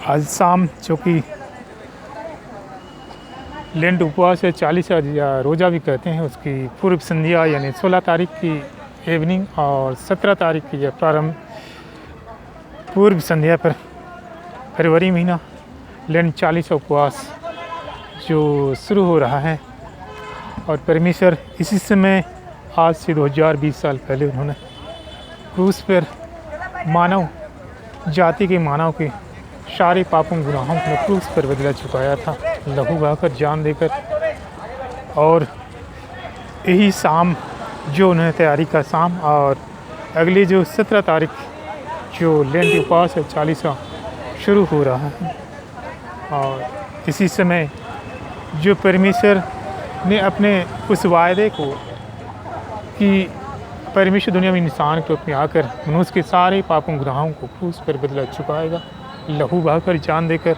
आज शाम जो कि लेंट उपवास है 40 या रोज़ा भी कहते हैं, उसकी पूर्व संध्या यानी 16 तारीख की इवनिंग और 17 तारीख की यह प्रारंभ पूर्व संध्या पर फरवरी महीना लेंट 40 उपवास जो शुरू हो रहा है। और परमेश्वर इसी समय आज से 2020 साल पहले उन्होंने क्रूस पर मानव जाति के मानव के सारे पापों गुनाहों को क्रूस पर बदला चुकाया था, लहू बहाकर जान देकर। और यही शाम जो उन्हें तैयारी का शाम और अगली जो 17 तारीख जो लेंट उपवास है 40वां शुरू हो रहा है। और इसी समय जो परमेश्वर ने अपने उस वायदे को कि परमेश्वर दुनिया में इंसान के रूप में आकर मनुष्य के सारे पापों गुनाहों को क्रूस पर बदला चुकाएगा, लहू बहाकर जान देकर।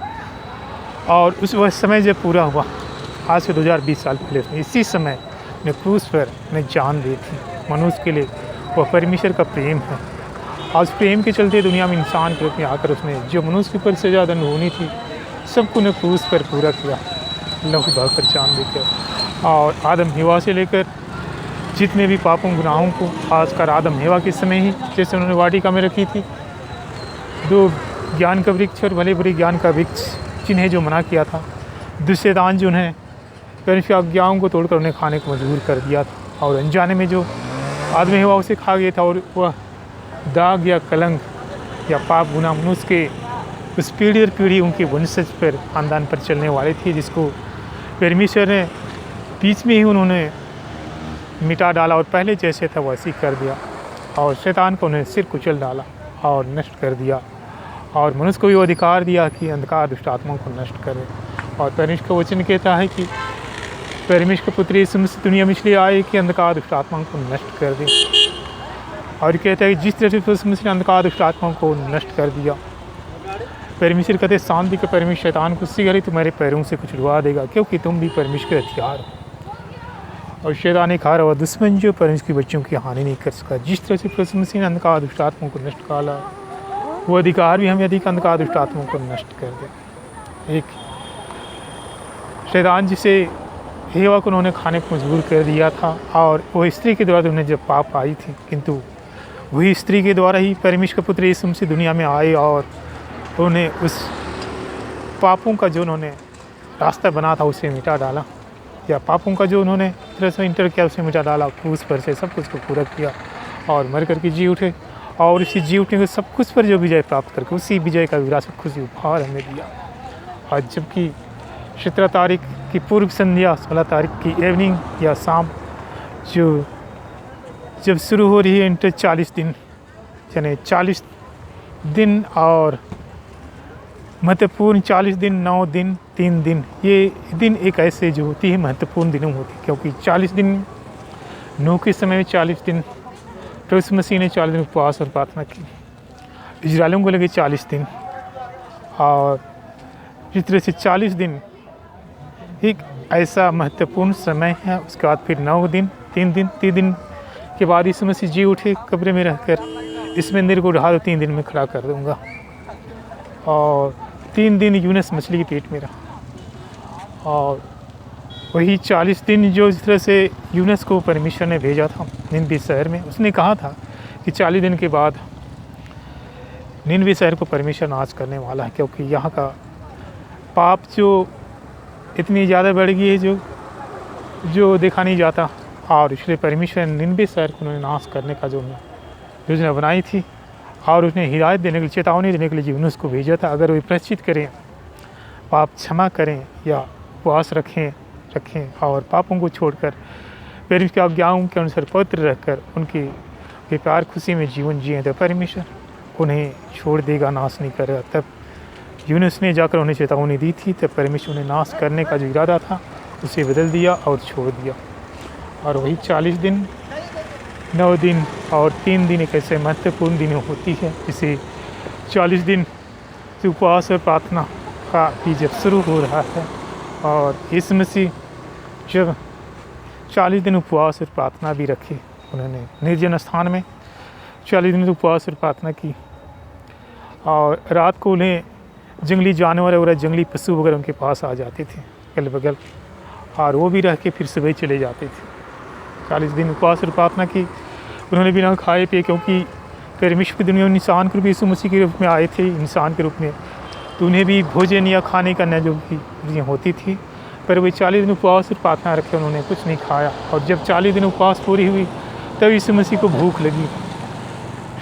और उस वह समय जब पूरा हुआ आज से 2020 साल पहले, इसी समय ने क्रूस पर ने जान दी थी मनुष्य के लिए। वह परमेश्वर का प्रेम है। आज प्रेम के चलते दुनिया में इंसान के रूप में आकर उसने जो मनुष्य के ऊपर सजा दंड होनी थी सबको ने क्रूस पर पूरा किया, लहू बहाकर जान देकर। और आदम हवा से लेकर जितने भी पापों गुनाहों को खासकर आदम हवा के समय ही जैसे उन्होंने वाटिका में रखी थी, दो ज्ञान का वृक्ष और भले बुरे ज्ञान का वृक्ष जिन्हें जो मना किया था, दुष्यदान जो उन्हें परमेश्वर की आज्ञाओं को तोड़कर उन्हें खाने को मजबूर कर दिया था। और अनजाने में जो आदमी हवा उसे खा गया था और वह दाग या कलंक या पाप गुनाह मनुष्य के उस पीढ़ी और पीढ़ी उनके वंशज पर खानदान पर चलने वाले थे, जिसको परमेश्वर ने बीच में ही उन्होंने मिटा डाला और पहले जैसे था वैसे कर दिया। और शैतान को उन्हें सिर कुचल डाला और नष्ट कर दिया। और मनुष्य को भी अधिकार दिया कि अंधकार दुष्ट आत्माओं को नष्ट करे। और परमेश्वर का वचन कहता है कि परमेश्वर का पुत्र यीशु मसीह दुनिया में इसलिए आए कि अंधकार दुष्ट आत्माओं को नष्ट कर दे। और कहता है कि जिस तरह से यीशु मसीह ने अंधकार दुष्ट आत्माओं को नष्ट कर दिया, परमेश्वर कहते शांति के परमेश्वर शैतान को सीधे तुम्हारे पैरों से कुछ उड़वा देगा, क्योंकि तुम भी परमेश्वर के हथियार हो। और शैतान एक हारा हुआ दुश्मन जो परमेश्वर के बच्चों की हानि नहीं कर सका। जिस तरह से यीशु मसीह ने अंधकार दुष्ट आत्माओं को नष्ट काला, वो अधिकार भी हमें अधिक अंधकार दुष्ट आत्माओं को नष्ट कर दे। एक शैतान जिसे हेवा को उन्होंने खाने को मजबूर कर दिया था, और वो स्त्री के द्वारा उन्हें जब पाप आई थी, किंतु वही स्त्री के द्वारा ही परमेश्वर का पुत्र यीशु मसीह दुनिया में आए और उन्हें उस पापों का जो उन्होंने रास्ता बना था उसे मिटा डाला, या पापों का जो उन्होंने तरह से इंटर किया उसे मिटा डाला, क्रूस पर से सब कुछ को पूरा किया और मर करके जी उठे। और इसी जी उठने को सब कुछ पर जो विजय प्राप्त करके उसी विजय का विरासत खुशी उपहार हमें दिया। और जबकि 17 तारीख की पूर्व संध्या 16 तारीख की इवनिंग या शाम जो जब शुरू हो रही है, इंटर 40 दिन यानी 40 दिन और महत्वपूर्ण 40 दिन 9 दिन 3 दिन, ये दिन एक ऐसे जो होती है महत्वपूर्ण दिनों होती है, क्योंकि 40 दिन नूह के समय में 40 दिन तो यीशु मसीह ने 40 दिन उपवास और प्रार्थना की। इजरायलियों को लगे 40 दिन। और जिस तरह से 40 दिन एक ऐसा महत्वपूर्ण समय है। उसके बाद फिर 9 दिन 3 दिन के बाद यीशु मसीह जी उठे कब्र में रहकर, इस मंदिर को ढा दो 3 दिन में खड़ा कर दूँगा। और 3 दिन यूनस मछली के पेट में रहा। और वही 40 दिन जो इस तरह से यूनस को परमेश्वर ने भेजा था निनवे शहर में, उसने कहा था कि 40 दिन के बाद निनवे शहर को परमेश्वर नाश करने वाला है, क्योंकि यहाँ का पाप जो इतनी ज़्यादा बढ़ गई है जो देखा नहीं जाता। और इसलिए परमेश्वर ने निनवे शहर को उन्होंने नाश करने का जो योजना बनाई थी और उसने हिदायत देने के लिए, चेतावनी देने के लिए यूनुस को भेजा था, अगर वे प्रायश्चित करें, पाप क्षमा करें या उपवास रखें और पापों को छोड़कर परमेश्वर की आज्ञाओं के अनुसार पवित्र रहकर उनके प्यार खुशी में जीवन जिए, तो परमेश्वर उन्हें छोड़ देगा, नाश नहीं करेगा। तब यूनुस ने जाकर उन्हें चेतावनी दी थी, तब परमेश्वर ने नाश करने का जो इरादा था उसे बदल दिया और छोड़ दिया। और वही 40 दिन 9 दिन और 3 दिन एक ऐसे महत्वपूर्ण दिन होती है, इसे 40 दिन उपवास और प्रार्थना का भी जब शुरू हो रहा है। और यीशु मसीह जब 40 दिन उपवास और प्रार्थना भी रखे, उन्होंने निर्जन स्थान में 40 दिन उपवास और प्रार्थना की। और रात को उन्हें जंगली जानवर और जंगली पशु वगैरह उनके पास आ जाते थे अगल बगल, और वो भी रह के फिर सुबह चले जाते थे। 40 दिन उपवास और प्रार्थना की उन्होंने बिना खाए पिए, क्योंकि परमेश्वर की दुनिया में इंसान के रूप में यीशु मसीह के रूप में आए थे, इंसान के रूप में, तो उन्हें भी भोजन या खाने का न जो भी होती थी। पर वे 40 दिन उपवास और प्रार्थना रखे, उन्होंने कुछ नहीं खाया। और जब 40 दिन उपवास पूरी हुई तब यीशु मसीह को भूख लगी।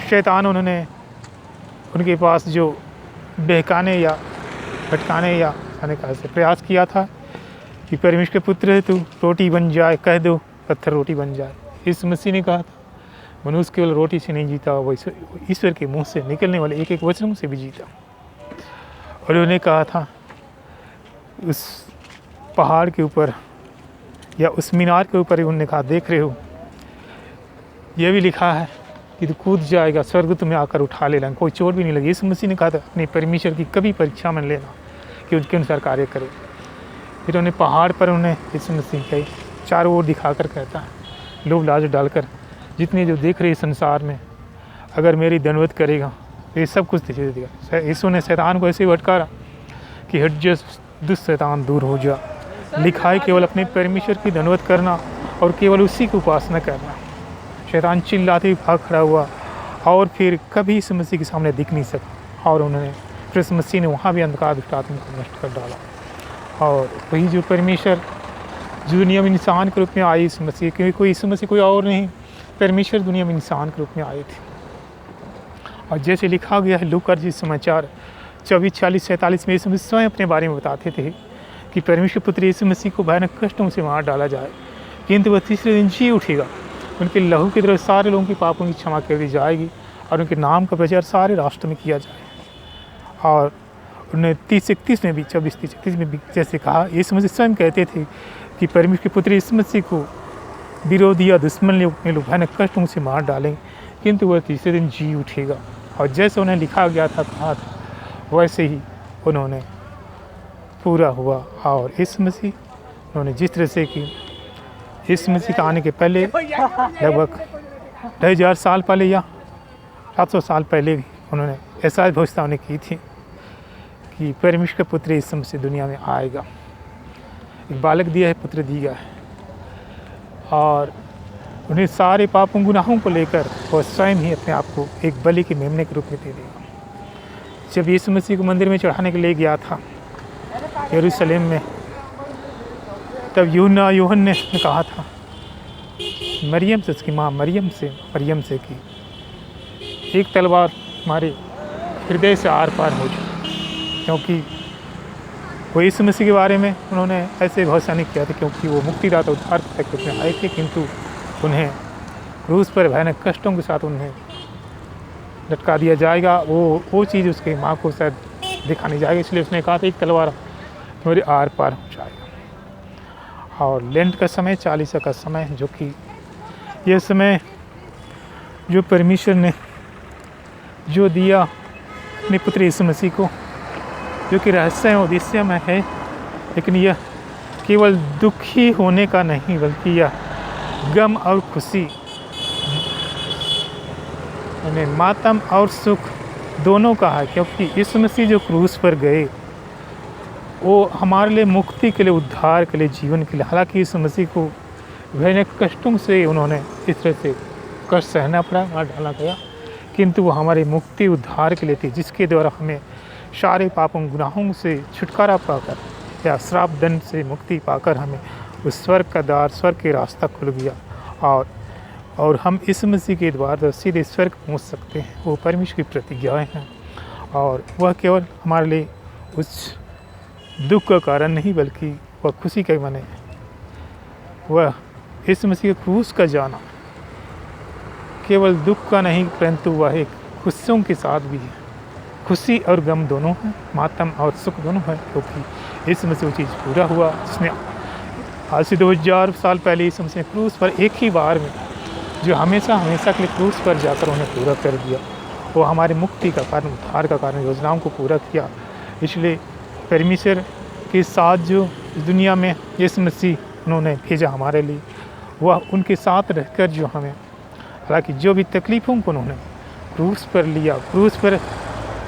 शैतान उन्होंने उनके पास जो बहकाने या भटकाने या आने का ऐसे प्रयास किया था कि परमेश्वर के पुत्र है तू, रोटी बन जाए, कह दो पत्थर रोटी बन जाए। यीशु मसीह ने कहा था मनुष्य केवल रोटी से नहीं जीता, वो ईश्वर के मुंह से निकलने वाले एक एक वचनों से भी जीता। और उन्होंने कहा था उस पहाड़ के ऊपर या उस मीनार के ऊपर उन्होंने कहा देख रहे हो, यह भी लिखा है कि तू कूद जाएगा, स्वर्ग तुम्हें आकर उठा लेना, कोई चोट भी नहीं लगी। यीशु मसीह ने कहा था अपने परमेश्वर की कभी परीक्षा में लेना कि उसके अनुसार कार्य करो। फिर उन्हें पहाड़ पर उन्हें यीशु मसीह के चारों ओर दिखाकर कहता है लोभ लालच डालकर, जितने जो देख रहे संसार में अगर मेरी दंडवत करेगा तो ये सब कुछ दे देगा। यीशु ने शैतान को ऐसे भटकारा कि हट जा दुष्ट शैतान, दूर हो जा। लिखा है केवल अपने परमेश्वर की दंडवत करना और केवल उसी की उपासना करना। शैतान चिल्लाते हुए भाग खड़ा हुआ और फिर कभी यीशु मसीह के सामने दिख नहीं सका। और उन्होंने फिर यीशु मसीह ने वहाँ भी अंधकार दुष्ट आत्मा को नष्ट कर डाला। और वही जो परमेश्वर जो दुनिया में इंसान के रूप में आए यीशु मसीह, क्योंकि कोई यीशु मसीह कोई और नहीं, परमेश्वर दुनिया में इंसान के रूप में आए थे। और जैसे लिखा गया है लूका जी समाचार 24:40-47 में यीशु मसीह स्वयं अपने बारे में बताते थे कि परमेश्वर पुत्र यीशु मसीह को भयानक कष्टों से मार डाला जाए, किंतु वह तीसरे दिन जी उठेगा। उनके लहू की तरफ सारे लोगों के पापों की क्षमा कर दी जाएगी और उनके नाम का प्रचार सारे राष्ट्र में किया जाए। और उन्हें 30-31 में भी 24-31 में भी जैसे कहा, यीशु मसीह स्वयं कहते थे कि परमेश्वर के पुत्र यीशु मसीह को विरोधी या दुश्मन लोग भयानक कष्टों से मार डालेंगे, किंतु वह तीसरे दिन जी उठेगा। और जैसे उन्हें लिखा गया था, कहा था, वैसे ही उन्होंने पूरा हुआ। और यीशु मसीह उन्होंने जिस तरह से कि यीशु मसीह का आने के पहले लगभग 2000 साल पहले या 700 साल पहले भी उन्होंने ऐसा भविष्यवाणी की थी कि परमेश्वर का पुत्र यीशु मसीह दुनिया में आएगा, एक बालक दिया है, पुत्र दिया है, और उन्हें सारे पापों गुनाहों को लेकर वह स्वयं ही अपने आप को एक बलि के मेमने के रूप में दे देगा। जब यीशु मसीह को मंदिर में चढ़ाने के लिए गया था यरूशलेम में, तब यूहन्ना ने कहा था मरियम से, उसकी माँ मरियम से कि एक तलवार हमारे हृदय से आर पार हो जाए, क्योंकि वो यीशु मसीह के बारे में उन्होंने ऐसे भविष्यवाणी किया था, क्योंकि वो मुक्तिदाता उद्धार तक में आए थे, किंतु उन्हें क्रूस पर भयानक कष्टों के साथ उन्हें लटका दिया जाएगा। वो चीज़ उसके माँ को शायद दिखानी जाएगी, इसलिए उसने कहा था एक तलवार मेरे आर पार हो जाएगा। और लेंट का समय, 40 का समय, जो कि यह समय जो परमेश्वर ने जो दिया अपने पुत्र यीशु मसीह को, जो कि रहस्य उद्देश्यमय है, लेकिन यह केवल दुखी होने का नहीं बल्कि यह गम और खुशी, यानी मातम और सुख दोनों का है। क्योंकि यीशु मसीह जो क्रूस पर गए वो हमारे लिए मुक्ति के लिए, उद्धार के लिए, जीवन के लिए। हालांकि यीशु मसीह को भयानक कष्टों से उन्होंने इस तरह से कष्ट सहना पड़ा, मार डाला गया, किंतु वो हमारे मुक्ति उद्धार के लिए थी, जिसके द्वारा हमें सारे पापों गुनाहों से छुटकारा पाकर या श्राप दंड से मुक्ति पाकर हमें उस स्वर्ग का द्वार, स्वर्ग के रास्ता खुल गया और हम इस मसीह के द्वारा सीधे स्वर्ग पहुंच सकते हैं। वो परमेश्वर की प्रतिज्ञाएं हैं और वह केवल हमारे लिए उस दुख का कारण नहीं बल्कि वह खुशी का बने। वह इस मसीह के क्रूस का जाना केवल दुख का नहीं, परंतु वह एक खुशियों के साथ भी है। खुशी और गम दोनों हैं, मातम और सुख दोनों हैं, क्योंकि इस मसीह वो चीज़ पूरा हुआ। उसने आज से 2000 साल पहले इस मसीह क्रूस पर एक ही बार में जो हमेशा के लिए क्रूस पर जाकर उन्हें पूरा कर दिया। वो हमारी मुक्ति का कारण, उद्धार का कारण, योजनाओं को पूरा किया। इसलिए परमेश्वर के साथ जो इस दुनिया में यीशु मसीह उन्होंने भेजा हमारे लिए, वह उनके साथ रहकर जो हमें, हालांकि जो भी तकलीफ़ों को उन्होंने क्रूस पर लिया, क्रूस पर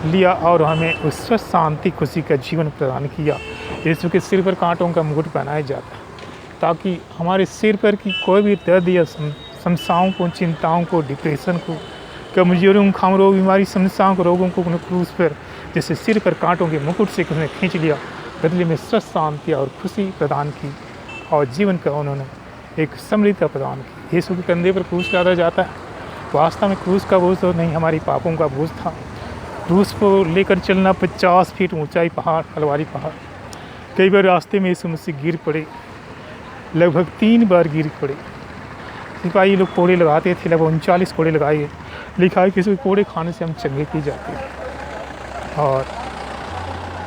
लिया और हमें उस स्वस्थ शांति खुशी का जीवन प्रदान किया। यीशु के सिर पर कांटों का मुकुट पहनाया जाता है ताकि हमारे सिर पर की कोई भी दर्द या समस्याओं को, चिंताओं को, डिप्रेशन को, कमजोरियों, खाम रोग, बीमारी, समस्याओं को, रोगों को क्रूस पर जैसे सिर पर कांटों के मुकुट से उसने खींच लिया, बदले में स्वस्थ शांति और खुशी प्रदान की और जीवन का उन्होंने एक समृद्धता प्रदान की। यीशु के कंधे पर क्रूस लादा जाता है। वास्तव में क्रूस का बोझ तो नहीं, हमारी पापों का बोझ था। क्रूस को लेकर चलना 50 फीट ऊंचाई पहाड़, कलवारी पहाड़। कई बार रास्ते में यीशु मसीह गिर पड़े, लगभग 3 बार गिर पड़े। सिपाही लोग कोड़े लगाते थे, लगभग 39 कोड़े लगाए। लिखा है कि किसी कोड़े खाने से हम चंगे की जाते हैं। और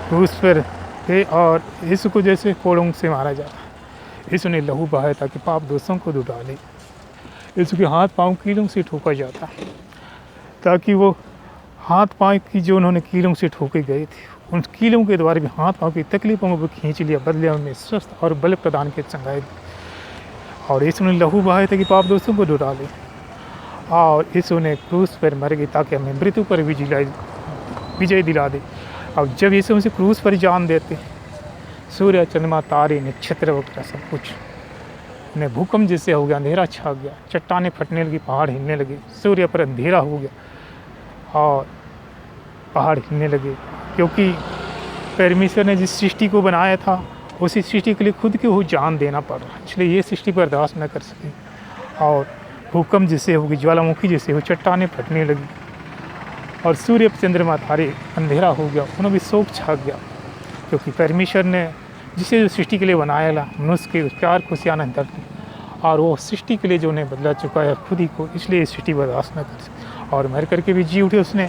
क्रूस पर थे और यीशु को जैसे कोड़ों से मारा जाता है। यीशु ने लहू बहाया ताकि पाप दोषों को धुला ले। यीशु के हाथ पाँव कीलों से ठोका जाता ताकि वो हाथ पाँव की जो उन्होंने कीलों से ठोके गए थे, उन कीलों के द्वारा भी हाथ पाँव की तकलीफों को खींच लिया, बदले उन्हें स्वस्थ और बल प्रदान के चंगाई दी। और यीशु ने लहू बहाया ताकि पाप दोषों को धुला ले। और यीशु ने क्रूस पर मर गई ताकि हमें मृत्यु पर विजय दिला दे। अब जब यीशु उसे क्रूस पर जान देते, सूर्य, चंद्रमा, तारे, नक्षत्र वगैरह सब कुछ ने भूकंप जैसे हो गया, अंधेरा छा गया, चट्टानें फटने लगी, पहाड़ हिलने लगे, सूर्य पर अंधेरा हो गया और पहाड़ हिलने लगे, क्योंकि परमेश्वर ने जिस सृष्टि को बनाया था उसी सृष्टि के लिए खुद के वो जान देना पड़ रहा, इसलिए ये सृष्टि बर्दाश्त न कर सकी और भूकंप जैसे होगी, ज्वालामुखी जैसे हो, चट्टानें फटने लगी और सूर्य, चंद्रमा, तारे अंधेरा हो गया, उन्हें भी शोक छा गया, क्योंकि परमेश्वर ने जिसे जो सृष्टि के लिए बनाया ला मनुष्य के प्यार को सियाना धरती और वो सृष्टि के लिए जो उन्हें बदला चुका है खुद ही को, इसलिए सृष्टि बर्दाश्त न कर सके और मर करके भी जी उठे। उसने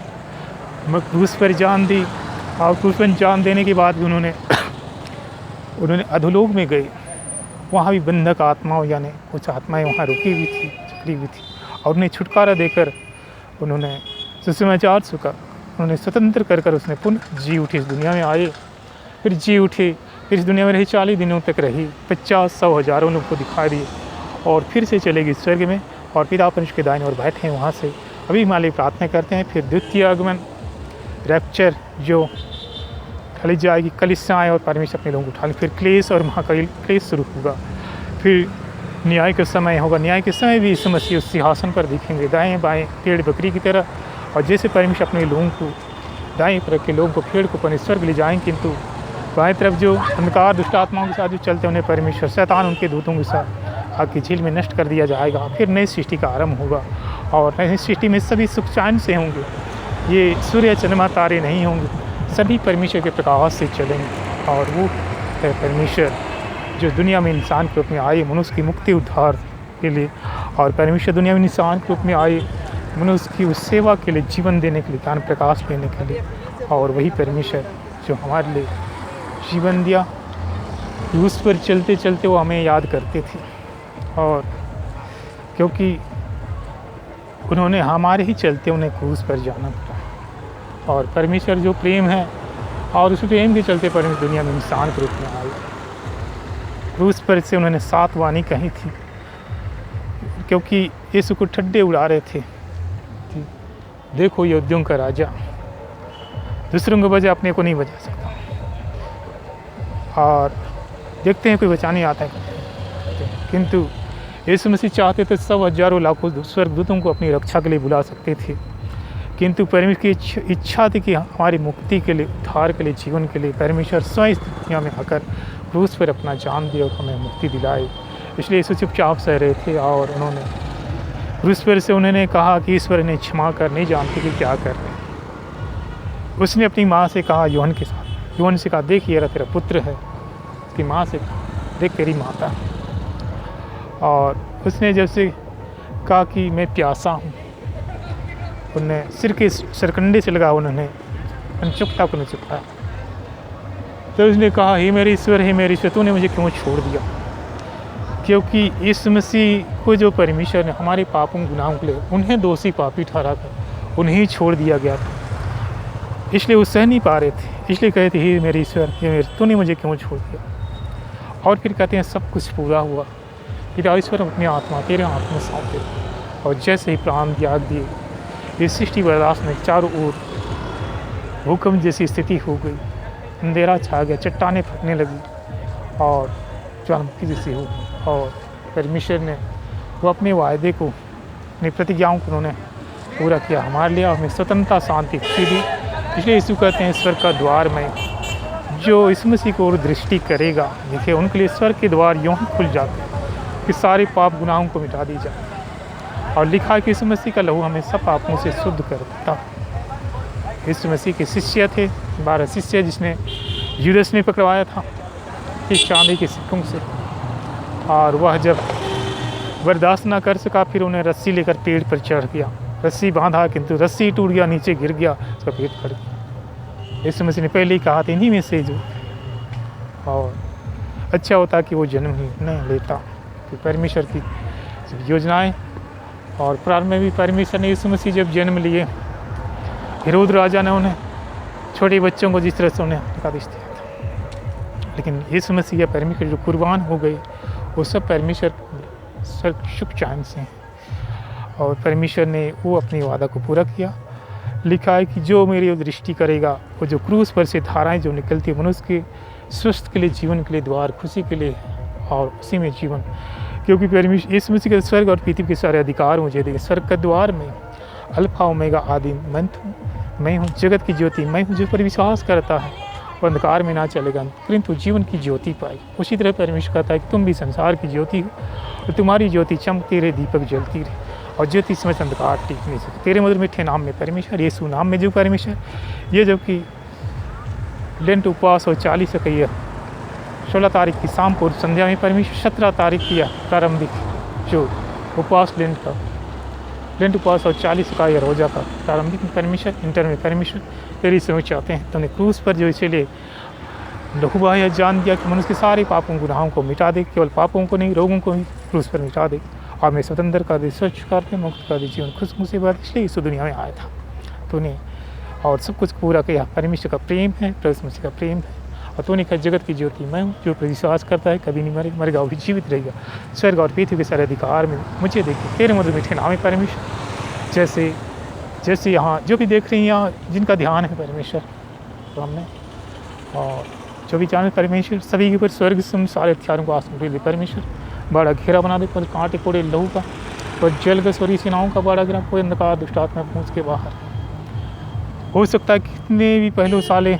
क्रूस पर जान दी और क्रूस पर जान देने के बाद भी उन्होंने अधोलोक में गए। वहाँ भी बंधक आत्माओं यानी कुछ आत्माएं वहाँ रुकी हुई थी, चली हुई थी और उन्हें छुटकारा देकर उन्होंने सुसमाचार सुखा, उन्होंने स्वतंत्र कर उसने पुनः जी उठी, इस दुनिया में आए, फिर जी उठे, फिर इस दुनिया में रही, 40 दिनों तक रही, 50, 100, हज़ारों लोग को दिखा दिए और फिर से चलेगी स्वर्ग में और पिता परमेश्वर के दाहिने ओर बैठे हैं। वहाँ से अभी हिमालय प्रार्थना करते हैं। फिर द्वितीय आगमन, रैप्चर जो ढली जाएगी, कलिसियाएँ और परमेश्वर अपने लोगों को उठा लें। फिर क्लेश और महाकाल क्लेश शुरू होगा। फिर न्याय का समय होगा। न्याय के समय भी यीशु मसीह उस सिंहासन पर दिखेंगे, दाएँ बाएँ पेड़ बकरी की तरह, और जैसे परमेश्वर अपने लोगों को दाएँ तरफ के लोगों को पेड़ को परमेश्वर के ले जाएंगे, किंतु बाएँ तरफ जो अंधकार दुष्ट आत्माओं के साथ जो चलते उन्हें परमेश्वर शैतान उनके दूतों के साथ आग की झील में नष्ट कर दिया जाएगा। फिर नई सृष्टि का आरंभ होगा और नई सृष्टि में सभी सुख चैन से होंगे। ये सूर्य, चंद्रमा, तारे नहीं होंगे, सभी परमेश्वर के प्रकाश से चलेंगे और वो है परमेश्वर जो दुनिया में इंसान के रूप में आए मनुष्य की मुक्ति उद्धार के लिए, और परमेश्वर दुनिया में इंसान के रूप में आए मनुष्य की उस सेवा के लिए, जीवन देने के लिए, ज्ञान प्रकाश देने के लिए। और वही परमेश्वर जो हमारे लिए जीवन दिया, उस पर चलते चलते वो हमें याद करते थे, और क्योंकि उन्होंने हमारे ही चलते उन्हें क्रूस पर जाना पड़ा। और परमेश्वर जो प्रेम है और उस प्रेम के चलते परमेश्वर दुनिया में इंसान के रूप में आए। क्रूस पर से उन्होंने 7 वाणी कही थी, क्योंकि यीशु को ठड्डे उड़ा रहे थे। देखो योद्धियों का राजा, दूसरों को बजा, अपने को नहीं बचा सकता। और देखते हैं कोई बचाने आता है, किंतु यीशु मसीह चाहते थे 100 हज़ारों लाखों स्वर्गदूतों को अपनी रक्षा के लिए बुला सकते थे, किंतु परमेश्वर की इच्छा थी कि हमारी मुक्ति के लिए, उद्धार के लिए, जीवन के लिए परमेश्वर स्वयं इस दुनिया में आकर क्रूस पर अपना जान दिया और हमें मुक्ति दिलाई। इसलिए यीशु चुपचाप सह रहे थे और उन्होंने क्रूस पर से उन्होंने कहा कि ईश्वर इन्हें क्षमा कर, नहीं जानते कि क्या कर रहे हैं। उसने अपनी माँ से कहा, यूहन के साथ, यूहन से कहा, देख ये तेरा पुत्र है। उसकी माँ से कहा, देख तेरी माता है। और उसने जैसे कहा कि मैं प्यासा हूँ, उन्हें सिर के सरकंडे से लगा, उन्होंने अनचुकता को चुकाया। तो उसने कहा, हे मेरे ईश्वर, हे मेरे ईश्वर, तूने मुझे क्यों छोड़ दिया? क्योंकि यीशु मसीह को जो परमेश्वर ने हमारे पापों गुनाहों के लिए उन्हें दोषी पापी ठहरा कर उन्हें छोड़ दिया गया था, इसलिए वो सह नहीं पा रहे थे। इसलिए कहते, हे मेरे ईश्वर, हे मेरे, तूने मुझे क्यों छोड़ दिया? और फिर कहते हैं, सब कुछ पूरा हुआ, पिता ईश्वर अपनी आत्मा तेरे हाथ में सौंप दे। और जैसे ही प्राण त्याग दिए, ये सृष्टि बर्दाश्त में चारों ओर भूकंप जैसी स्थिति हो गई, अंधेरा छा गया, चट्टानें फटने लगी और ज्वालामुखी जैसी हो गई। और परमेश्वर ने वो अपने वायदे को, अपनी प्रतिज्ञाओं को उन्होंने पूरा किया हमारे लिए, हमें स्वतंत्रता शांति खुशी दी। इसलिए यीशु कहते हैं स्वर्ग का द्वार में जो इस मसीह को और दृष्टि करेगा, देखिए उनके लिए स्वर्ग के द्वार यूँ ही खुल जाते हैं कि सारे पाप गुनाहों को मिटा दी जाए। और लिखा है कि यीशु मसीह का लहू हमें सब पापों से शुद्ध कर देता। यीशु मसीह के शिष्य थे, 12 शिष्य, जिसने यूदस ने पकड़वाया था इस चांदी के सिक्कों से। और वह जब बर्दाश्त ना कर सका, फिर उन्हें रस्सी लेकर पेड़ पर चढ़ गया। रस्सी बांधा, किंतु रस्सी टूट गया, नीचे गिर गया, उसका पेट फट गया। यीशु मसीह ने पहले ही कहा था इन्हीं में से जो, और अच्छा होता कि वो जन्म ही नहीं लेता। कि परमेश्वर की योजनाएं, और प्रारंभ में भी परमेश्वर ने यीशु मसीह जब जन्म लिए, हेरोद राजा ने उन्हें, छोटे बच्चों को जिस तरह से उन्हें आदेश दिया था, लेकिन यीशु मसीह या परमेश्वर जो कुर्बान हो गए, वो सब परमेश्वर शुभ चांद से हैं। और परमेश्वर ने वो अपनी वादा को पूरा किया। लिखा है कि जो मेरी दृष्टि करेगा, वो जो क्रूस पर से धाराएं जो निकलती है, मनुष्य के स्वस्थ के लिए, जीवन के लिए द्वार, खुशी के लिए, और उसी में जीवन। क्योंकि परमेश्वर यीशु मसीह के स्वर्ग और पृथ्वी के सारे अधिकार मुझे दिए। स्वर्ग का द्वार में अल्फा ओमेगा आदि मैं हूँ, जगत की ज्योति मैं हूँ। जो पर विश्वास करता है वो अंधकार में ना चलेगा, परंतु जीवन की ज्योति पाए। उसी तरह परमेश्वर कहता है कि तुम भी संसार की ज्योति हो, और तुम्हारी ज्योति चमकती रहे, दीपक जलती रहे, और ज्योति समय अंधकार टिक नहीं सके। तेरे मधुर मीठे नाम में परमेश्वर, यीशु नाम में जो परमेश्वर, ये जो कि लेंट उपवास और 40 का यह 16 तारीख की शाम पूर्व संध्या में परमेश्वर, 17 तारीख की प्रारंभिक जो उपवास लेंट उपवास और 40 का या रोजा का प्रारंभिक में परमेश्वर, इंटर में परमेश्वर तेरी समझ चाहते हैं। तुमने क्रूस पर जो इसीलिए लहू बहाया, जान दिया कि मनुष्य के सारे पापों गुनाहों को मिटा दे, केवल पापों को नहीं, रोगों को भी क्रूस पर मिटा दे, और मैं स्वतंत्र कर दे, स्वच्छ कर दे, मुक्त कर दे, जीवन खुशबू से बात। इसलिए इस दुनिया में आया था तूने, और सब कुछ पूरा किया। परमेश्वर का प्रेम है, प्रभु मसीह का प्रेम है, और तूने कहा जगत की ज्योति मैं हूँ। जो विश्वास करता है कभी नहीं मरेगा, वो भी जीवित रहेगा। स्वर्ग और पृथ्वी के सारे अधिकार में मुझे देखिए, तेरे मधुर मीठे नाम है परमेश्वर। जैसे यहाँ जो भी देख रही हैं, यहाँ जिनका ध्यान है परमेश्वर सामने, और जो भी जाने परमेश्वर, सभी के ऊपर स्वर्ग से सारे हथियारों को आसमान दे परमेश्वर। बड़ा घेरा बना दे, पर कांटे कोड़े लहू का, और जल के स्वर्गीय सेनाओं का बड़ा गिरा, कोई अंधकार दुष्ट आत्मा पहुँच के बाहर। हो सकता है कितने भी पहले साले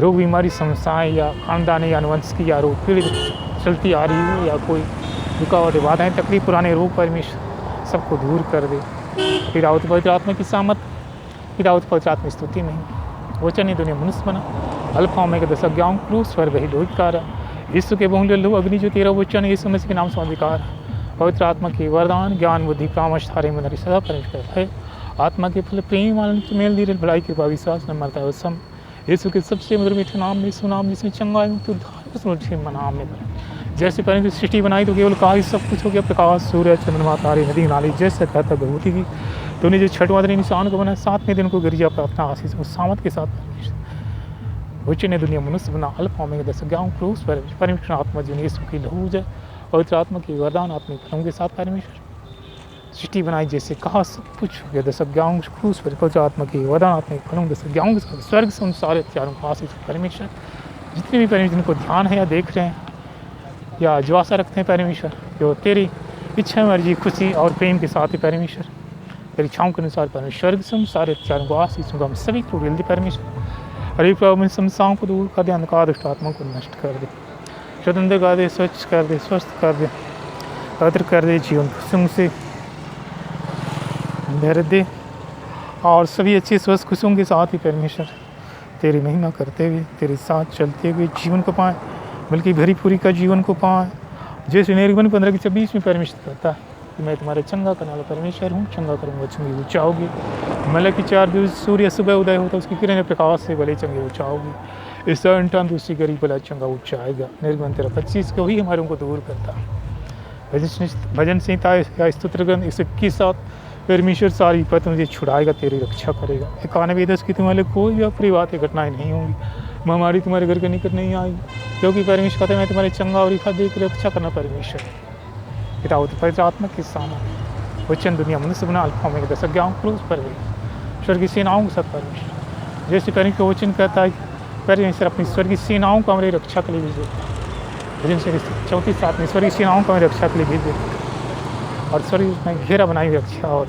रोग बीमारी समस्याएं या खानदानी या अनुवंशिक या रोग पीड़ित चलती आ रही हो, या कोई रुकावटें बाधाएं तकलीफ पुराने रोग परमेश्वर सबको दूर कर दे। पितावत पवित्र आत्मा की सामत, पितावत पवित्र आत्मा स्तुति में वचन दुनिया मनुष्य बना, अल्फा ओमेगा दस अज्ञाओं क्रूस पर वही लोहितकार, यीशु के बहुल्य लहू अग्नि जो तेरा वचन, यीशु मसीह के नाम से अधिकार, पवित्र आत्मा के वरदान, ज्ञान बुद्धि परामर्श थारे मन सदा परमेश्वर है। आत्मा के फल प्रेम आनंद मेल धीरे भलाई कृपा विश्वास न मरता है सम, यीशु के सबसे मधुर मीठे नाम में, यीशु नाम जिसमें चंगाई मुक्ति उद्धार उस मीठे नाम में। जैसे परमेश्वर सृष्टि बनाई तो केवल कहा सब कुछ हो गया, प्रकाश सूर्य चंद्रमा तारे नदी नाली जैसे कहता भगवती की। तूने जो छठवां दिन इंसान को बनाया, 7वें दिन को गिरजा प्रार्थना आशीष उस सामत के साथ वचन ने दुनिया मनुष्य बना, अल्फा ओमेगा दस अज्ञाओं क्रूस पर परमेश्वर आत्मा जो यीशु की लहू है, पवित्र आत्मा की वरदान आत्मिक फलों के साथ परमेश्वर सृष्टि बनाई, जैसे कहा सब कुछ हो गया। दस अज्ञाओं क्रूस पर पवित्र आत्मा की वरदान आत्मिक फलों, दस अज्ञाओं के साथ स्वर्ग से उन सारे हथियारों का आशीष परमेश्वर। जितने भी परमेश्वर जिनको ध्यान है या देख रहे हैं या जो आशा रखते हैं परमेश्वर, जो तेरी इच्छा मर्जी खुशी और प्रेम के साथ ही परमेश्वर, तेरी इच्छाओं के अनुसार परमेश्वर से सारे हथियारों को आशीष हम सभी को जल्दी परमेश्वर। हरे प्रभु समस्याओं को दूर कर दे, अंधकार दुष्ट आत्मा को नष्ट कर दे, स्वतंत्र कर दे, स्वच्छ कर दे, स्वस्थ कर दे, पवित्र कर दे, जीवन खुशियों से भर दे, और सभी अच्छे स्वस्थ खुशियों के साथ ही परमेश्वर तेरी महिमा करते हुए, तेरे साथ चलते हुए जीवन को पाएँ, बल्कि भरी पूरी का जीवन को पाएँ। जैसे निर्गमन 15:26 में परमेश्वर कहता है कि मैं तुम्हारे चंगा करने वाला परमेश्वर हूँ, चंगा करूँगा चंगे ऊँचाओगे। मलकी 4 सूर्य सुबह उदय होता है, उसकी किरणें प्रकाश से भले चंगे ऊँचाओगे। इस टन दूसरी गरीब भला चंगा ऊँचाएगा। निर्गमन 13:25 को ही हमारे को दूर करता है। भजन संहिता या स्तोत्र ग्रंथ 121 परमेश्वर सारी पत मुझे छुड़ाएगा, तेरी रक्षा करेगा। 91 की तुम्हारे कोई भी अप्रिय बातें घटनाएं नहीं होंगी, महामारी तुम्हारे घर के निकट नहीं आएगी, क्योंकि परमेश्वर कहते हैं मैं तुम्हारे चंगा और रिखा देकर रक्षा करना परमेश्वर। पिता पवित्र आत्मा के सामने वचन दुनिया मनुष्य बना, अल्फा ओमेगा दस अज्ञाओं क्रूस पर गई, स्वर्ग की सेनाओं के साथ परमेश्वर। जैसे परमेश्वर का वचन कहता है, परमेश्वर अपनी स्वर्गीय सेनाओं को हमारी रक्षा के लिए भेजे। भजन संहिता 34:7 में स्वर्गीय सेनाओं को हमारी रक्षा के लिए भेजे और स्वर्ग में घेरा बनाई हुई रक्षा। और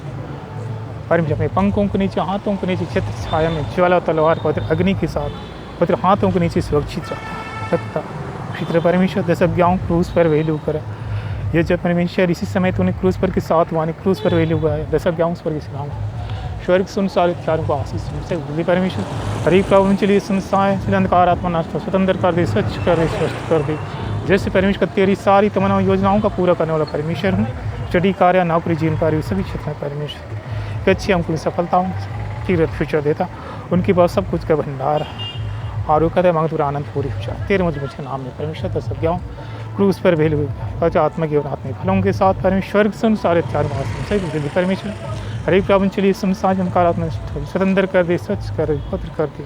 परमेश्वर अपने पंखों के नीचे, हाथों के नीचे छत्र छाया में ज्वाला तलवार पवित्र अग्नि के साथ पवित्र हाथों के नीचे सुरक्षित रखता। फिर परमेश्वर 10 आज्ञाओं क्रूस पर वैल्यू करा। ये जब परमेश्वर इसी समय तूने क्रूस पर के साथ वाने क्रूस पर वैल्यू हुआ है 10 आज्ञाओं स्वर्ग से नाम स्वर्ग सुन सारे चारों को आशीष से बोली परमेश्वर हरी प्रॉब्लम चलिए संस्थाएं चलिए अंधकार आत्मा नाश स्वतंत्र कर दे, स्वच्छ कर दे, स्वस्थ कर दे। जैसे परमेश्वर तेरी सारी तमन्ना योजनाओं का पूरा करने वाला परमेश्वर हूँ। स्टडी कार्य, नौकरी, जीवन कार्य सभी क्षेत्र में परमेश्वर कि अच्छी हमको सफलताओं की फ्यूचर देता। उनके पास सब कुछ का भंडार है और वो कहते मांग आनंद पूरी हो जाए। तेरे मुझे मुझे नाम में परमेश्वर 10 आज्ञाओं क्रूस पर भेल हुए आत्मा के और आत्मिक फलों के साथ परमेश्वर से सारे चार सही परमेश्वर हरे प्रॉब्लम चलिए संसार नकारात्मक स्वतंत्र कर दे, स्वच्छ कर दे, पवित्र कर दे।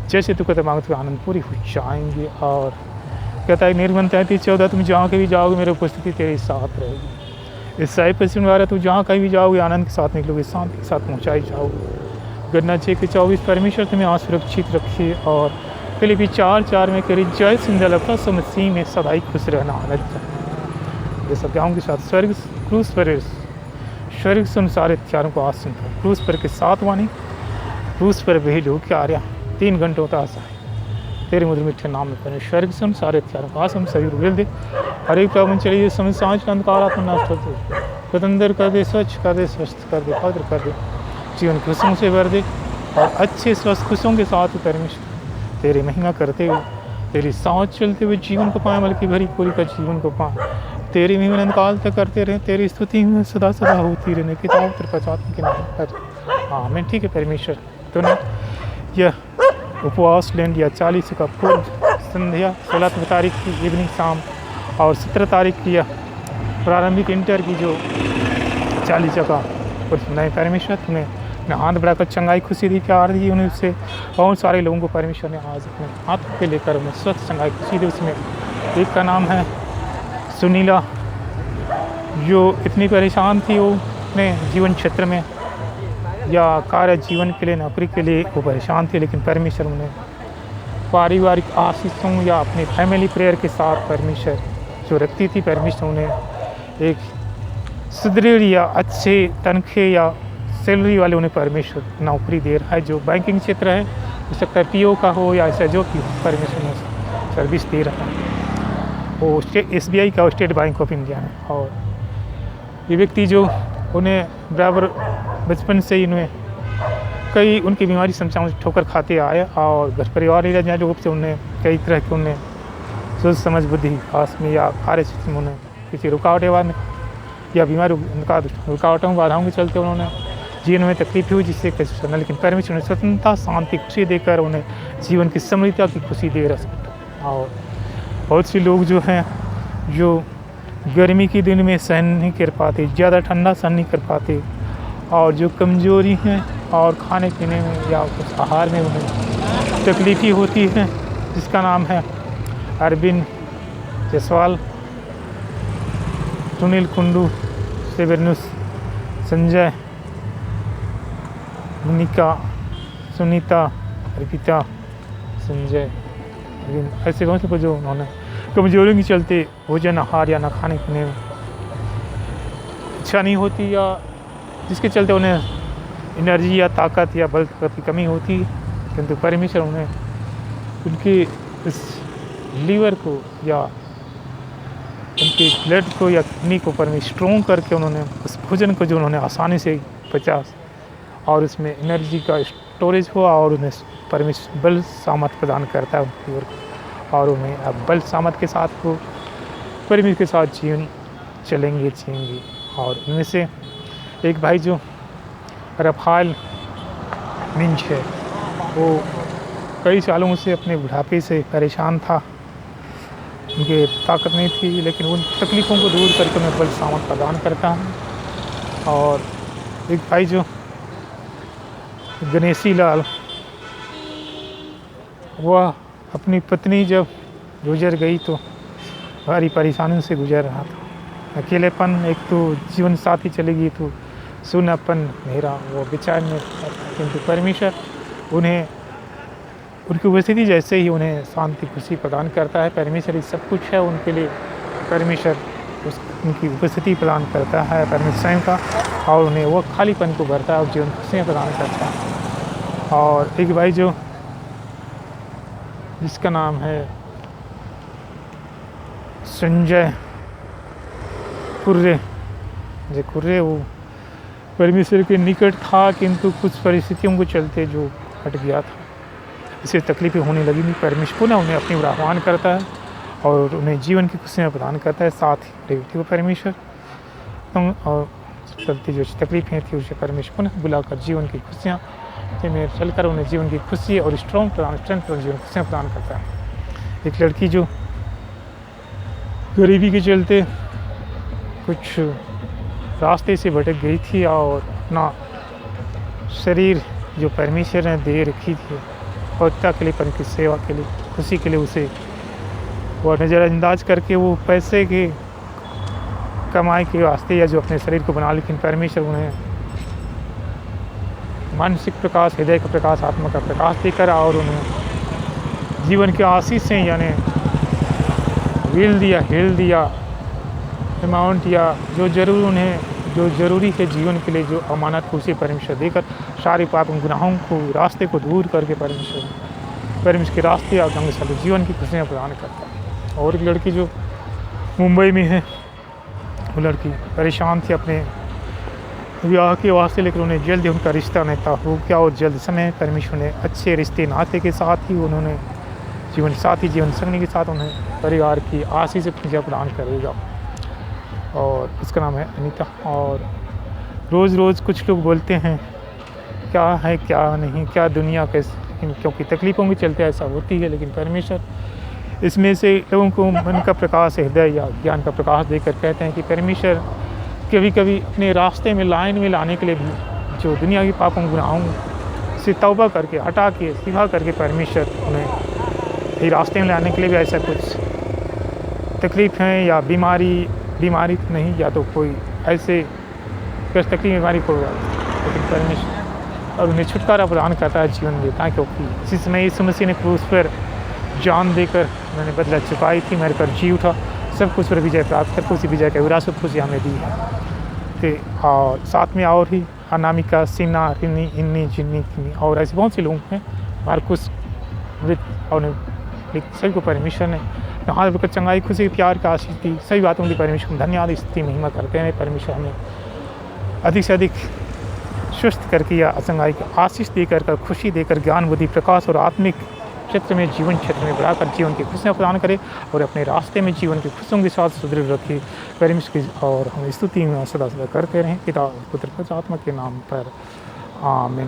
जैसे तू कहते मांगते आनंद पूरी हो जाएंगे। और कहता है निर्गमन 33:14 तुम जहाँ कहीं भी जाओगे मेरी उपस्थिति तेरे साथ रहेगी। इस साहिब पश्चिम द्वारा तू जहाँ कहीं भी जाओगे आनंद के साथ निकलोगे, शांति के साथ पहुँचाई जाओगे। गन्ना 6:24 परमेश्वर तुम्हें आज सुरक्षित रखिए। और फिलिपी 4:4 में करी जय सिंधलता मसीह में सदाई खुश रहना आनंद। ये सब के साथ स्वर्ग क्रूस पर स्वर्ग से सारे चारों को आज सुनता हूँ। क्रूस पर के 7 वाणी क्रूस पर भेज हो क्या आ रहा 3 घंटों का आशा है तेरे मधुर मिठे नाम में पर स्वर्ग से सारे चारों को आज हम सभी रुल दे। हर एक प्रॉब्लम चलिए समय सांझ का अंधकार आत्मा नष्ट होते स्वतंत्र कर दे, स्वच्छ कर दे, स्वस्थ कर दे, पवित्र कर दे, जीवन खुशियों से भर दे। और अच्छे स्वस्थ खुशियों के साथ परमेश्वर तेरी महिमा करते हुए तेरी साथ चलते हुए जीवन को पाए, बल्कि भरी पूरी का जीवन को पाए। तेरी महिमा काल तक करते रहे, तेरी स्तुति में सदा सदा होती रहने किताब त्रिपचात्म के नाम पर आमीन। ठीक है परमेश्वर तूने यह उपवास लें या 40 का पूर्व संध्या 16 तारीख की इवनिंग शाम और 17 तारीख की यह प्रारंभिक इंटर की जो 40 का नए परमेश्वर तूने हाथ बढ़ाकर चंगाई खुशी दी क्या आ रही उन्हें उससे बहुत सारे लोगों को परमेश्वर ने आज अपने हाथ पे लेकर उन्हें स्वस्थ चंगाई खुशी दी। उसमें एक का नाम है सुनीला, जो इतनी परेशान थी वो अपने जीवन क्षेत्र में या कार्य जीवन के लिए, नौकरी के लिए वो परेशान थी, लेकिन परमेश्वर उन्हें पारिवारिक आशीषों या अपने फैमिली प्रेयर के साथ परमेश्वर जो रखती थी, परमेश्वर उन्हें एक सुदृढ़ या अच्छे तनखे या सैलरी वाले उन्हें परमेश्वर नौकरी दे रहा है। जो बैंकिंग क्षेत्र है, हो सकता है पीओ का हो या ऐसा जो कि परमेश्वर ने सर्विस दे रहा है, वो SBI का स्टेट बैंक ऑफ इंडिया है। और ये व्यक्ति जो उन्हें बराबर बचपन से ही उन्हें कई उनकी बीमारी समस्याओं से ठोकर खाते आए और घर परिवार एरिया रूप से उन्हें कई तरह के उन्हें सोच समझ बुद्धि विकास में या कार्य क्षेत्र में उन्हें किसी रुकावटें या बीमारी रुकावटों बाधाओं के चलते उन्होंने जीवन में तकलीफ हुई, जिससे कैसे करना, लेकिन परमेश्वर ने स्वतंत्रता शांति खुशी देकर उन्हें जीवन की समृद्धता की खुशी दे रहा। और बहुत से लोग जो हैं जो गर्मी के दिन में सहन नहीं कर पाते, ज़्यादा ठंडा सहन नहीं कर पाते, और जो कमजोरी हैं और खाने पीने में या कुछ आहार में उन्हें तकलीफ़ी होती है, जिसका नाम है अरविंद जायसवाल, सुनील कुंडू, सेवेनुस, संजय, मोनिका, सुनीता, अर्पिता, संजय, ऐसे कौन से जो उन्होंने कमजोरियों के चलते भोजन आहार या ना खाने पीने में इच्छा नहीं होती, या जिसके चलते उन्हें एनर्जी या ताकत या बल ताकत की कमी होती है, किंतु परमेश्वर उन्हें उनके इस लीवर को या उनके ब्लड को या किडनी को परमेश्वर स्ट्रॉन्ग करके उन्होंने उस भोजन को जो उन्होंने आसानी से पचा और उसमें एनर्जी का स्टोरेज हुआ और उन्हें परमेश्वर बल सामर्थ प्रदान करता है उनकी ओर, और उन्हें अब बल सामर्थ के साथ वो परमेश्वर के साथ जीवन चलेंगे जिएंगे। और इनमें से एक भाई जो रफाल मिंज है, वो कई सालों से अपने बुढ़ापे से परेशान था, उनके ताकत नहीं थी, लेकिन उन तकलीफ़ों को दूर करके उन्हें बल सामर्थ प्रदान करता है। और एक भाई जो गणेशी लाल, वह अपनी पत्नी जब गुजर गई तो भारी परेशानियों से गुजर रहा था। अकेलेपन, एक तो जीवन साथी चली गई तो सुनापन मेरा वो विचार में, किंतु परमेश्वर उन्हें उनकी उपस्थिति जैसे ही उन्हें शांति खुशी प्रदान करता है। परमेश्वर ही सब कुछ है उनके लिए। परमेश्वर उनकी उपस्थिति प्रदान करता है परमेश्वर स्वयं का, और उन्हें वो खालीपन को भरता है और जीवन खुशियाँ प्रदान करता है। और एक भाई जो जिसका नाम है संजय कुर्रे, वो परमेश्वर के निकट था, किंतु कुछ परिस्थितियों को चलते जो हट गया था, इसे तकलीफें होने लगी थी। परमेश्वर पुनः उन्हें अपनी ओर आह्वान करता है और उन्हें जीवन की खुशियाँ प्रदान करता है। साथ ही व्यक्ति को परमेश्वर और चलती जो तकलीफें थी उसे परमेश्वर पुनः बुलाकर जीवन की खुशियाँ में चलकर उन्हें जीवन की खुशी और स्ट्रॉन्ग स्ट्रेंथ और जीवन खुशियाँ प्रदान करता है। एक लड़की जो गरीबी के चलते कुछ रास्ते से भटक गई थी और अपना शरीर जो परमेश्वर ने दे रखी थी पवित्रता के लिए, पर की सेवा के लिए, खुशी के लिए, उसे वो नज़रअंदाज करके वो पैसे के कमाई के वास्ते या जो अपने शरीर को बना, लेकिन परमेश्वर उन्हें मानसिक प्रकाश, हृदय का प्रकाश, आत्मा का प्रकाश देकर और उन्हें जीवन के आशीष से यानी हिल दिया अमाउंट या जो ज़रूरी है जीवन के लिए, जो अमानत को उसे परमेश्वर देकर सारे पाप गुनाहों को रास्ते को दूर करके परमेश्वर के रास्ते और ढंग से जीवन की खुशियाँ प्रदान करता है। और एक लड़की जो मुंबई में है, वो लड़की परेशान थी अपने विवाह के वास्ते, लेकिन उन्हें जल्द ही उनका रिश्ता नहीं था हो गया और जल्द समय परमेश्वर ने अच्छे रिश्ते नाते के साथ ही उन्होंने जीवन संगनी के साथ उन्हें परिवार की आशीष से खुशियाँ प्रदान करेगा। और इसका नाम है अनीता। और रोज़ कुछ लोग बोलते हैं क्या है क्या नहीं, क्या दुनिया कैसे, क्योंकि तकलीफ़ों के चलते ऐसा होती है, लेकिन परमेश्वर इसमें से लोगों को मन का प्रकाश, हृदय या ज्ञान का प्रकाश देकर कहते हैं कि परमेश्वर कभी कभी अपने रास्ते में लाइन में लाने के लिए भी जो दुनिया के पापों गुनाहों से तौबा करके हटा के सिवा करके परमेश्वर उन्हें ये रास्ते में लाने के लिए भी ऐसा कुछ तकलीफ़ है या बीमारी नहीं, या तो कोई ऐसे तकलीफ बीमारी को, लेकिन परमेश्वर और उन्हें छुटकारा प्रदान करता है, जीवन देता है, क्योंकि इसी समय यीशु मसीह ने क्रूस पर जान देकर उन्होंने बदला चुकाई थी, मर कर जी उठा, सब कुछ पर विजय प्राप्त कर उसी विजय का विरासत खुशी हमें दी है। और साथ में और ही अनामिका, सीना, रिनी, इन्नी, जिन्नी और ऐसे बहुत से लोग हैं, मार्कुस, मृत और सभी को परमेश्वर ने हाथ पकड़ चंगाई, खुशी, प्यार का आशीष दी। सभी बातों की परमेश्वर को धन्यवाद स्तुति महिमा करते हैं। परमेश्वर हमें अधिक से अधिक स्वस्थ करके या चंगाई की आशीष देकर खुशी देकर ज्ञान, बुद्धि, प्रकाश और आत्मिक क्षेत्र में जीवन क्षेत्र में बढ़ाकर जीवन की खुशियाँ प्रदान करे और अपने रास्ते में जीवन की खुशियों के साथ सुदृढ़ रखे परमेश्वर की। और हम स्तुति में सदा करते रहें, पिता पुत्र पवित्र आत्मा के नाम पर आमीन।